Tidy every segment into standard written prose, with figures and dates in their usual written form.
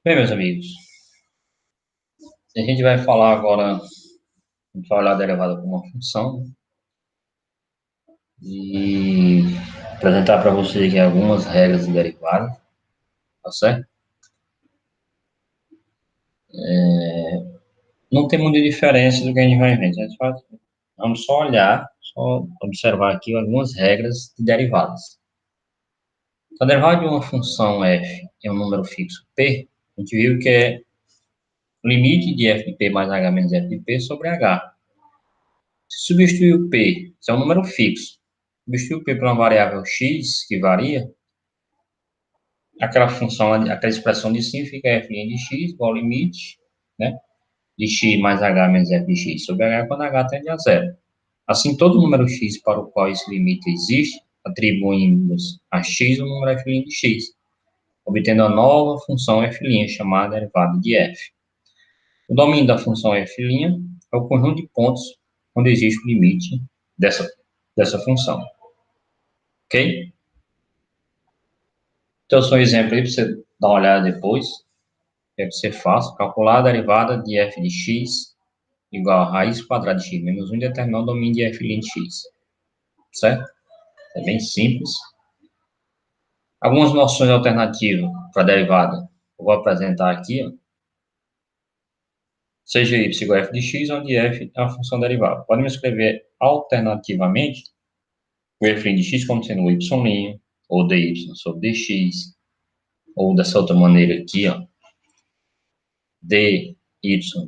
Bem, meus amigos, a gente vai falar agora, a gente vai olhar a derivada como uma função, né? E apresentar para vocês aqui algumas regras de derivada, tá certo? Não tem muita diferença do que a gente vai ver, vamos só olhar, só observar aqui algumas regras de derivadas. Se a derivada de uma função f é um número fixo p, a gente viu que é o limite de f de p mais h menos f de p sobre h. Se substituir o p, se é um número fixo, substituir o p por uma variável x, que varia, aquela função, aquela expressão de cima fica f' de x igual ao limite, né, de x mais h menos f de x sobre h quando h tende a zero. Assim, todo número x para o qual esse limite existe, atribuímos a x o número f' de x, obtendo a nova função f' chamada derivada de f. O domínio da função f' é o conjunto de pontos onde existe o limite dessa função. Ok? Então, só um exemplo aí para você dar uma olhada depois. Deve ser fácil. Calcular a derivada de f de x igual a raiz quadrada de x menos 1 e determinar o domínio de f' de x. Certo? É bem simples. Algumas noções alternativas para a derivada. Eu vou apresentar aqui, ó. Seja y igual a f de x, onde f é uma função derivada. Podemos escrever alternativamente o f' de x como sendo y', ou dy sobre dx, ou dessa outra maneira aqui, ó, dy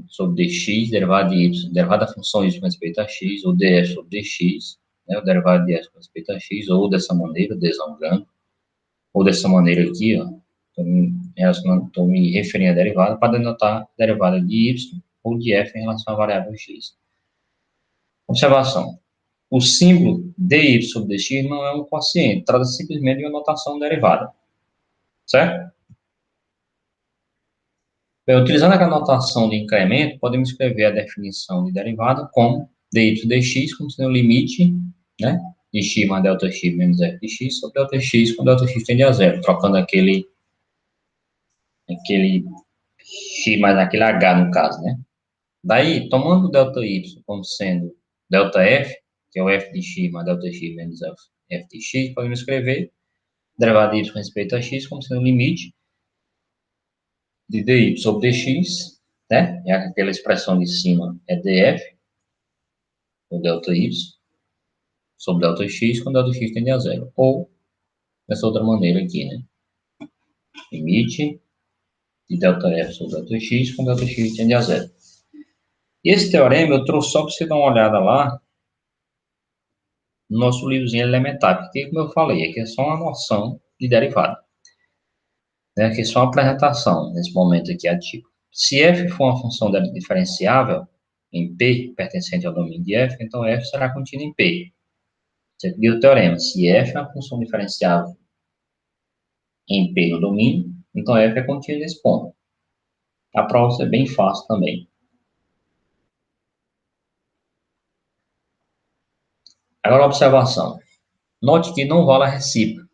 sobre dx, derivada de y, derivada da função y com respeito a x, ou df sobre dx, né, o derivado de f com respeito a x, ou dessa maneira, deslongando, ou dessa maneira aqui, ó, estou me referindo à derivada para denotar a derivada de y ou de f em relação à variável x. Observação. O símbolo dy sobre dx não é um quociente, trata-se simplesmente de uma notação derivada. Certo? Bem, utilizando a notação de incremento, podemos escrever a definição de derivada como dy dx como sendo o limite, né, de x mais delta x menos f de x sobre delta x quando delta x tende a zero, trocando aquele x mais aquele h no caso, né. Daí, tomando o delta y como sendo delta f, que é o f de x mais delta x menos f de x, podemos escrever derivada de y com respeito a x como sendo o limite de dy sobre dx, né? É aquela expressão de cima é df, o delta y, sobre delta x, quando delta x tende a zero. Ou, dessa outra maneira aqui, né? Limite de delta f sobre delta x, quando delta x tende a zero. E esse teorema eu trouxe só para você dar uma olhada lá no nosso livrozinho elementar, porque, como eu falei, aqui é só uma noção de derivada. Né? Aqui é só uma apresentação, nesse momento aqui ativo. Se f for uma função diferenciável em P, pertencente ao domínio de f, então f será contida em P. Você viu o teorema. Se f é uma função diferenciável em P no domínio, então f é contida nesse ponto. A prova é bem fácil também. Agora, observação. Note que não vale a recíproca.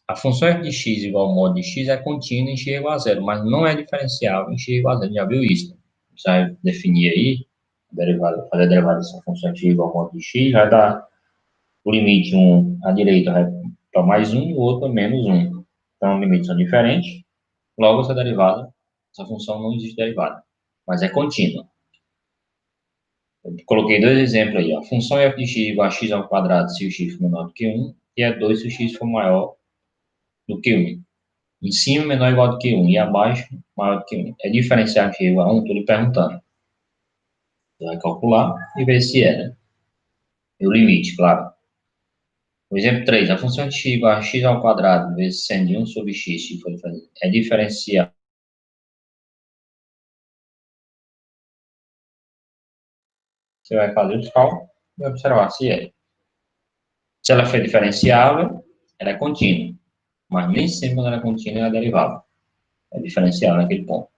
A função f de x igual ao modo de x é contínua em x igual a zero, mas não é diferenciável em x igual a zero. Já viu isso? Você vai definir aí, fazer a derivada dessa função f igual ao modo de x, vai dar o limite, à direita vai para mais 1 e o outro para menos 1. Então, os limites são diferentes. Logo, essa função não existe derivada, mas é contínua. Eu coloquei dois exemplos aí, ó. A função f de x igual a x ao quadrado se o x for menor do que 1, e é 2 se o x for maior do que 1. Em cima, menor ou igual do que 1, e abaixo, maior do que 1. É diferenciar x igual a 1? Estou lhe perguntando. Você vai calcular e ver se é, né? E o limite, claro. O exemplo 3, a função de x igual a x ao quadrado vezes seno de 1 sobre x, se for é diferenciar. Você vai fazer os cálculos e observar se é. Se ela for diferenciável, ela é contínua. Mas nem sempre quando ela é contínua, ela é derivada. É diferenciável naquele ponto.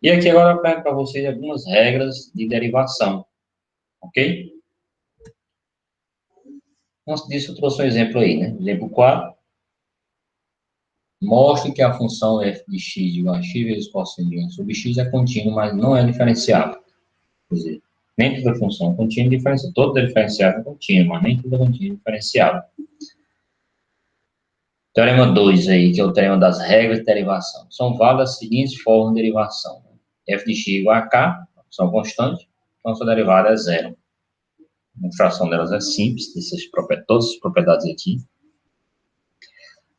E aqui agora eu pego para vocês algumas regras de derivação. Ok? Antes disso, eu trouxe um exemplo aí, né? Exemplo 4. Mostre que a função f de x igual a x vezes cosseno de 1 sobre x é contínua, mas não é diferenciável. Quer dizer, nem toda função é contínua e diferenciável. Toda diferenciável é contínua, mas nem toda contínua é diferenciável. Teorema 2 aí, que é o teorema das regras de derivação. São válidas as seguintes formas de derivação. F de x igual a k, função constante, então a sua derivada é zero. A demonstração delas é simples, todas as propriedades aqui.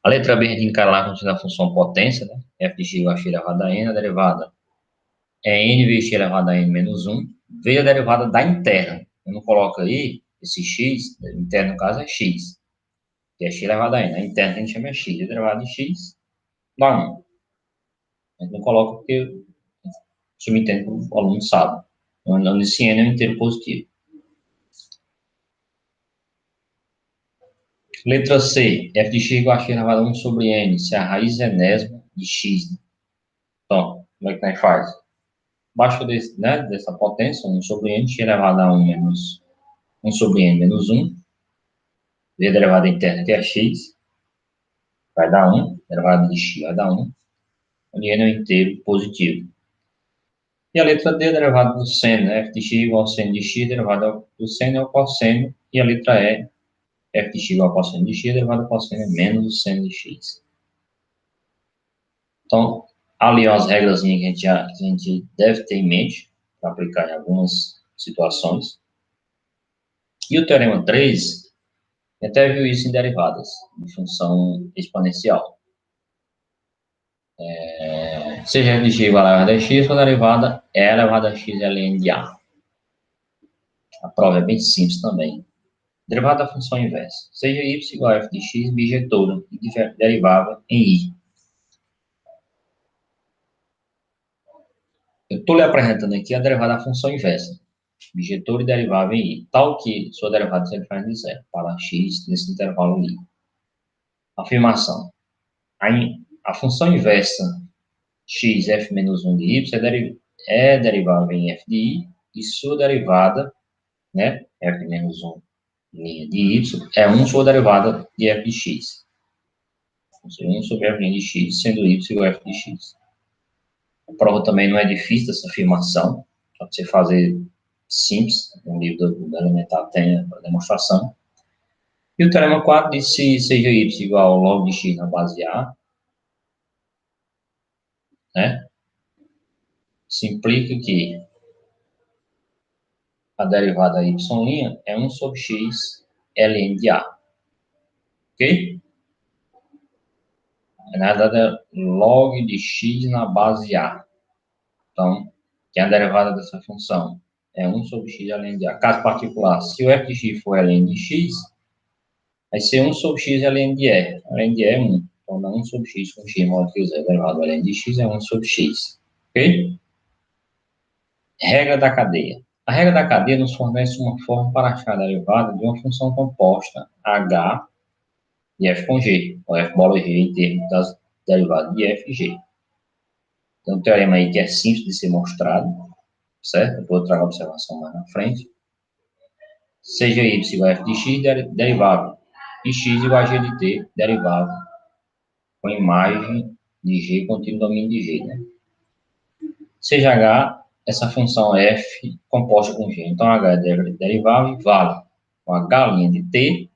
A letra B a gente encara lá contendo a função potência, né? F de x igual a x elevado a n, a derivada é n vezes x elevado a n menos 1, veja a derivada da interna. Eu não coloco aí esse x, interno no caso é x, que é x elevado a n. A interna que a gente chama é x, a derivada de x dá 1. A gente não coloca porque subentende que o aluno sabe. Então, esse n é um inteiro positivo. Letra C, f de x igual a x elevado a 1 sobre n, se a raiz é enésima de x. Então, como é que a gente faz? Abaixo dessa potência, 1 sobre n, x elevado a 1 menos 1 sobre n menos 1, v a derivada interna que é x, vai dar 1, derivada de x vai dar 1, onde n é um inteiro positivo. E a letra D, a derivada do seno, f de x igual ao seno de x, derivada do seno é o cosseno, e a letra E, f de x igual ao cosseno de x, derivada do cosseno é menos o seno de x. Então, ali as regras que a gente deve ter em mente para aplicar em algumas situações. E o teorema 3, até viu isso em derivadas, de função exponencial. Seja f de x igual a elevado a x, sua derivada é elevado a x ln de a. A prova é bem simples também. Derivada da função inversa. Seja y igual a f de x bijetora e derivável em i. Eu estou lhe apresentando aqui a derivada da função inversa. Bijetora e derivável em i. Tal que sua derivada sempre faz de zero para x nesse intervalo i. Afirmação. A função inversa x f menos 1 de y é derivável em f de i e sua derivada, né, f menos 1 linha de y, é 1 sua derivada de f de x. Ou seja, 1 sobre f de x, sendo y igual a f de x. A prova também não é difícil essa afirmação, para você fazer simples, no livro do elementar tem a demonstração. E o teorema 4 diz se seja y igual ao log de x na base A, né, se implica que a derivada y' é 1 sobre x ln de A. Ok? Na verdade, é log de x na base A. Então, que é a derivada dessa função é 1 sobre x ln de A. Caso particular, se o f de x for ln de x, vai ser 1 sobre x ln de E. Ln de E é 1. Então, dá 1 sobre x com x modo que o zero derivado ln de x é 1 sobre x. Ok? Regra da cadeia. A regra da cadeia nos fornece uma forma para achar a derivada de uma função composta h de f com g, ou f bola g em termos das derivadas de f e g. Tem um teorema aí que é simples de ser mostrado, certo? Depois eu trago a observação mais na frente. Seja y igual a f de x, derivável, e x igual a g de t, derivável, com imagem de g contínuo no domínio de g, né? Seja h, essa função f composta com g. Então, h é derivável e vale. Com h' de t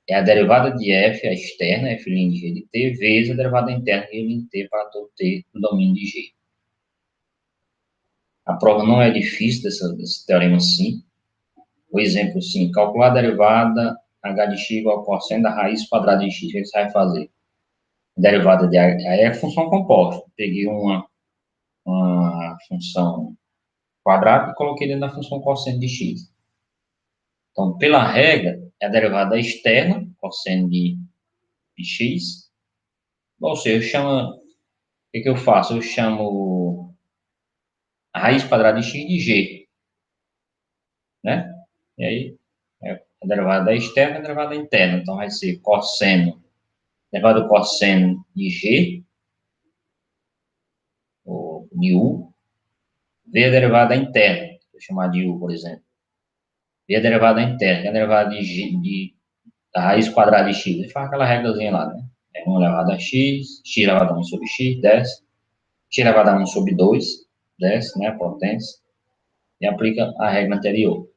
é a derivada de f, a externa, f' de g de t, vezes a derivada interna, g de t, para todo t no domínio de g. A prova não é difícil desse teorema sim. O exemplo sim, calcular a derivada h de x igual ao cosseno da raiz quadrada de x. O que você vai fazer? A derivada de h é função composta. Peguei uma função quadrada e coloquei dentro da função cosseno de x. Então, pela regra, é a derivada externa, cosseno de x. Ou seja, o que eu faço? Eu chamo a raiz quadrada de x de g, né? E aí, a derivada externa e a derivada interna. Então, vai ser cosseno, derivada do cosseno de g, ou de u, v a derivada interna. Vou chamar de u, por exemplo. V a derivada interna, que é a derivada da raiz quadrada de x. Ele faz aquela regrazinha lá, né? 1 elevado a x, x elevado a 1 sobre x, desce, x elevado a 1 sobre 2, desce, né, potência, e aplica a regra anterior.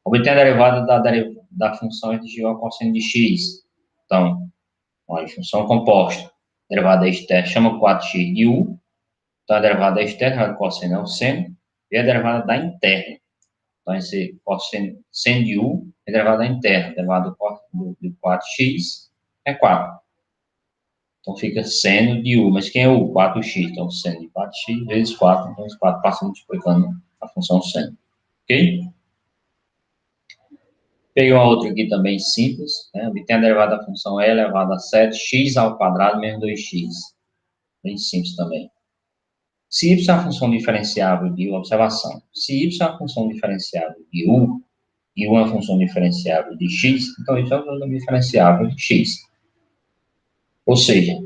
Obtém a derivada da função f de x igual ao cosseno de x. Então, olha, função composta, derivada externa, chama 4x de u, então a derivada externa do cosseno é o seno, e a derivada da interna. Então, esse cosseno seno de u é derivada da interna, derivada de 4x é 4. Então, fica seno de u, mas quem é u? 4x, então seno de 4x vezes 4, então esse 4 passa multiplicando a função seno, ok? Peguei uma outra aqui também simples, né? Obtém a derivada da função e elevado a 7x ao quadrado menos 2x. Bem simples também. Se y é a função diferenciável de u, observação. Se y é a função diferenciável de u, e u é a função diferenciável de x, então y é a função diferenciável de x. Ou seja,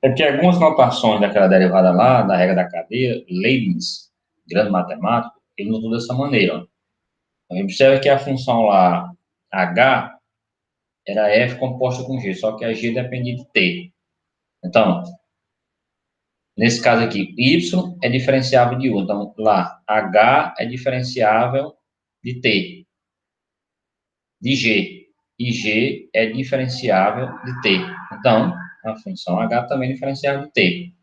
porque algumas notações daquela derivada lá, da regra da cadeia, Leibniz, grande matemático, ele notou dessa maneira. Ó. Observa que a função lá, h, era f composta com g, só que a g dependia de t. Então, nesse caso aqui, y é diferenciável de u. Então, lá, h é diferenciável de t, de g. E g é diferenciável de t. Então, a função h também é diferenciável de t.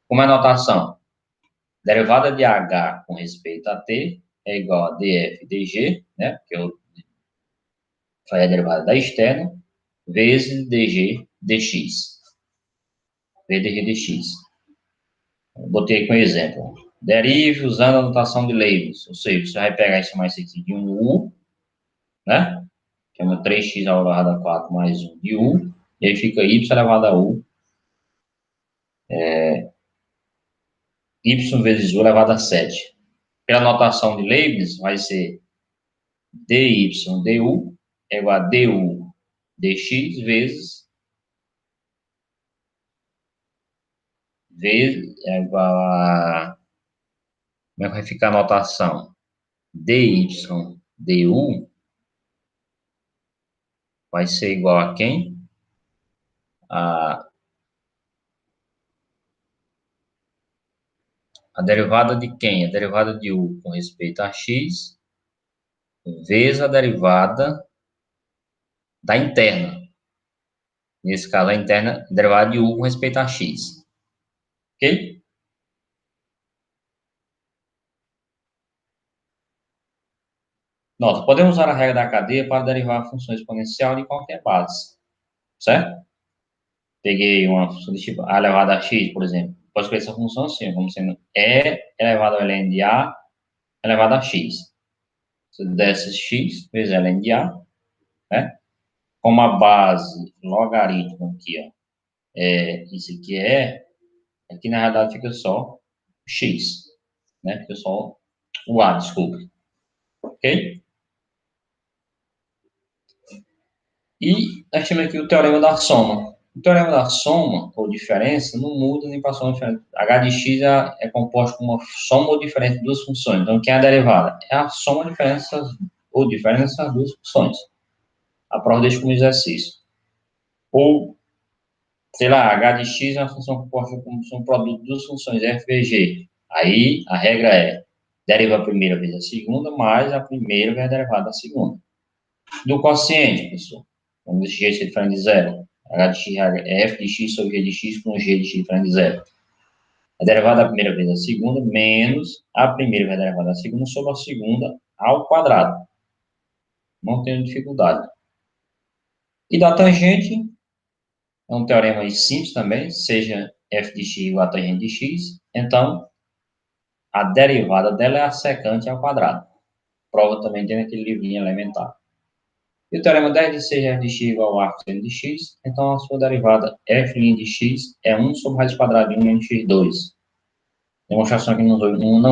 Como é a notação? Derivada de h com respeito a t é igual a df dg, né? Que eu falei a derivada da externa, vezes dg dx. V dg dx. Botei aqui um exemplo. Derive usando a notação de Leibniz. Ou seja, você vai pegar isso mais aqui de um u, né? Que é uma 3x elevado a 4 mais 1 de u. E aí fica y elevado a u. Y vezes u elevado a 7. Pela notação de Leibniz, vai ser dy du é igual a du dx vezes é igual a... Como é que vai ficar a notação? Dy du vai ser igual a quem? A derivada de quem? A derivada de u com respeito a x vezes a derivada da interna. Nesse caso, a interna, a derivada de u com respeito a x. Ok? Nota, podemos usar a regra da cadeia para derivar a função exponencial de qualquer base. Certo? Peguei uma função de tipo a elevado a x, por exemplo. Pode escrever essa função assim, como sendo e elevado a ln de a elevado a x. Se desse x vezes ln de a, né? Como a base logaritmo aqui, ó, isso aqui aqui na realidade fica só x, né? Fica só o a, desculpe. Ok? E nós temos aqui o teorema da soma. O teorema da soma, ou diferença, não muda nem para soma diferente. H de x é composto por uma soma ou diferença de duas funções. Então, quem é a derivada? É a soma ou diferença das duas funções. A prova deixa como exercício. Ou, sei lá, h de x é uma função composta por um produto de duas funções, f, v, g. Aí, a regra é, deriva a primeira vezes a segunda, mais a primeira vezes a derivada da segunda. Do quociente, pessoal. Vamos desse jeito ser diferente de zero. H de x é f de x sobre g de x com g de x diferente de zero. A derivada da primeira vezes a segunda, menos a primeira vezes a derivada da segunda sobre a segunda ao quadrado. Não tenho dificuldade. E da tangente, é um teorema simples também, seja f de x igual a tangente de x, então a derivada dela é a secante ao quadrado. Prova também tem naquele livrinho elementar. E o teorema 10 de 6 f de x igual a cosseno de x, então a sua derivada f' de x é 1 sobre raiz quadrada de 1 menos x2. Demonstração que não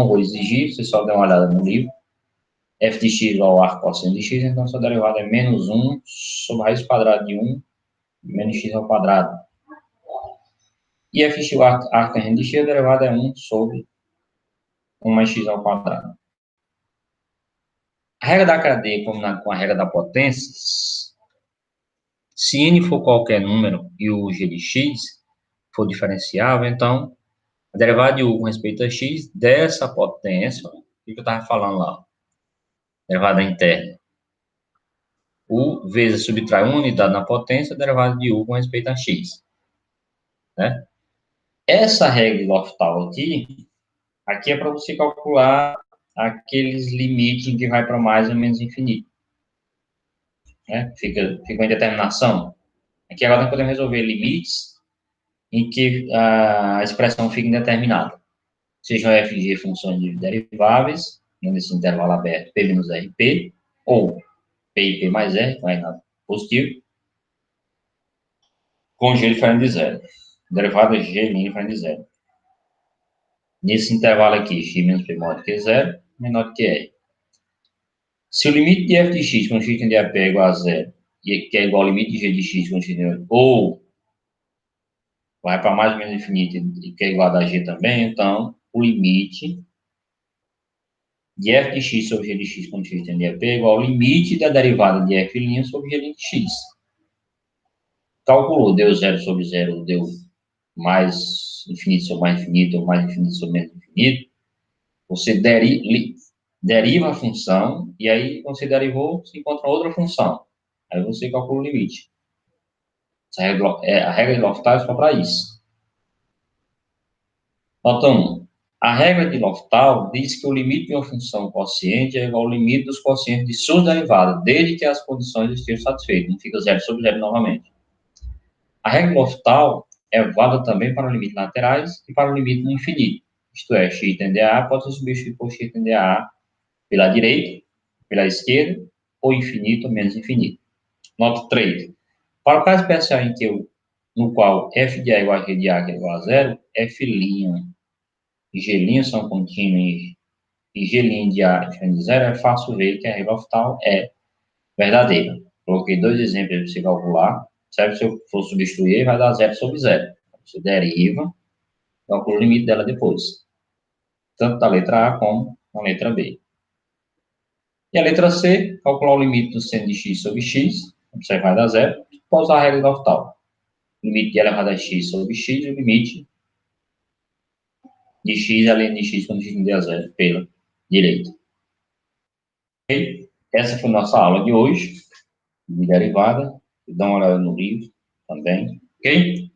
vou exigir, você só dá uma olhada no livro. F de x igual a cosseno de x, então a sua derivada é menos 1 sobre raiz quadrada de 1 menos x ao quadrado. E f igual a tangente de x, a derivada é 1 sobre 1 mais x ao quadrado. A regra da cadeia combinada com a regra da potência, se n for qualquer número e o g de x for diferenciável, então a derivada de u com respeito a x dessa potência, o que eu estava falando lá? Derivada interna. U vezes subtrai uma unidade na potência, derivada de u com respeito a x. Né? Essa regra de L'Hopital aqui é para você calcular aqueles limites em que vai para mais ou menos infinito. Né? Fica uma indeterminação. Aqui agora nós podemos resolver limites em que a expressão fica indeterminada. Sejam f e g funções de deriváveis, nesse intervalo aberto P menos RP, ou P e P mais R, vai na positivo, com G diferente de zero. Derivada de G diferente de zero. Nesse intervalo aqui, x menos p maior do que zero, menor do que r. Se o limite de f de x quando x tende a p é igual a zero, e que é igual ao limite de g de x quando x tende a ou vai para mais ou menos infinito e que é igual a da g também, então o limite de f de x sobre g de x quando x tende a p é igual ao limite da derivada de f' sobre g de x. Calculou, deu zero sobre zero, deu mais infinito sobre mais infinito, ou mais infinito sobre menos infinito. Você deriva a função, e aí, quando você derivou, você encontra outra função. Aí você calcula o limite. A regra de L'Hopital é só para isso. Nota 1. A regra de L'Hopital diz que o limite de uma função quociente é igual ao limite dos quocientes de suas derivadas, desde que as condições estejam satisfeitas. Não fica zero sobre zero novamente. A regra de L'Hopital é válida também para limites laterais e para o limite no infinito. Isto é, x tende a A pode ser substituído por x tende a A pela direita, pela esquerda, ou infinito ou menos infinito. Nota 3. Para o caso especial no qual f de A igual a g de A que é igual a zero, f' e g' são contínuos e g' de A diferente de zero, é fácil ver que a regra L'Hopital é verdadeira. Coloquei dois exemplos para você calcular. Sabe, se eu for substituir, vai dar zero sobre zero. Você deriva, calcula o limite dela depois. Tanto da letra A como da letra B. E a letra C, calcular o limite do seno de x sobre x, você vai dar zero, pode usar a regra do L'Hopital. Limite de elevado a x sobre x, e o limite de x além de x quando x tende a zero, pela direita. Ok? Essa foi nossa aula de hoje, de derivada. Dá uma olhada no livro também, ok?